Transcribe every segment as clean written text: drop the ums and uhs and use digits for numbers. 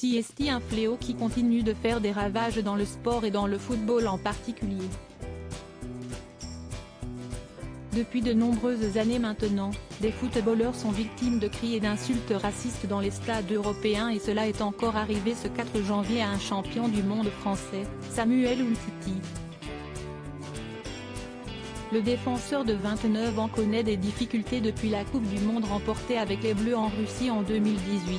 CST, un fléau qui continue de faire des ravages dans le sport et dans le football en particulier. Depuis de nombreuses années maintenant, des footballeurs sont victimes de cris et d'insultes racistes dans les stades européens, et cela est encore arrivé ce 4 janvier à un champion du monde français, Samuel Umtiti. Le défenseur de 29 ans connaît des difficultés depuis la Coupe du Monde remportée avec les Bleus en Russie en 2018.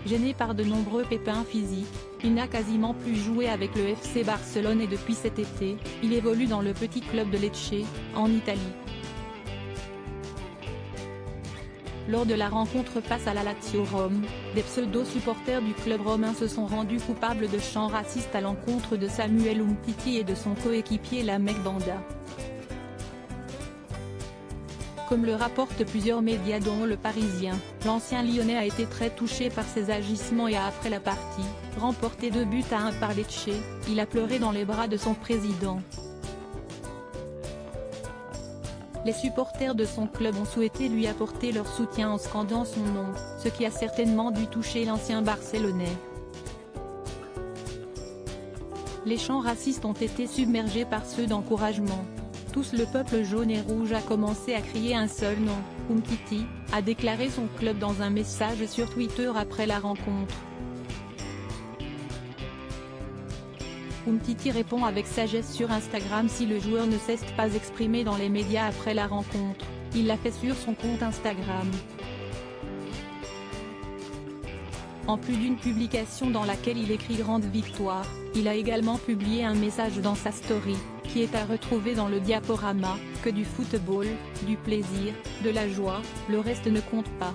Gêné par de nombreux pépins physiques, il n'a quasiment plus joué avec le FC Barcelone et depuis cet été, il évolue dans le petit club de Lecce, en Italie. Lors de la rencontre face à la Lazio Rome, des pseudo-supporters du club romain se sont rendus coupables de chants racistes à l'encontre de Samuel Umtiti et de son coéquipier Lamec Banda. Comme le rapportent plusieurs médias dont Le Parisien, l'ancien Lyonnais a été très touché par ces agissements et après la partie, remporté 2-1 par Lecce, il a pleuré dans les bras de son président. Les supporters de son club ont souhaité lui apporter leur soutien en scandant son nom, ce qui a certainement dû toucher l'ancien Barcelonais. Les chants racistes ont été submergés par ceux d'encouragement. Tous le peuple jaune et rouge a commencé à crier un seul nom, Umtiti, a déclaré son club dans un message sur Twitter après la rencontre. Umtiti répond avec sagesse sur Instagram si le joueur ne s'est pas exprimé dans les médias après la rencontre, il l'a fait sur son compte Instagram. En plus d'une publication dans laquelle il écrit Grande victoire, il a également publié un message dans sa story, qui est à retrouver dans le diaporama, que du football, du plaisir, de la joie, le reste ne compte pas.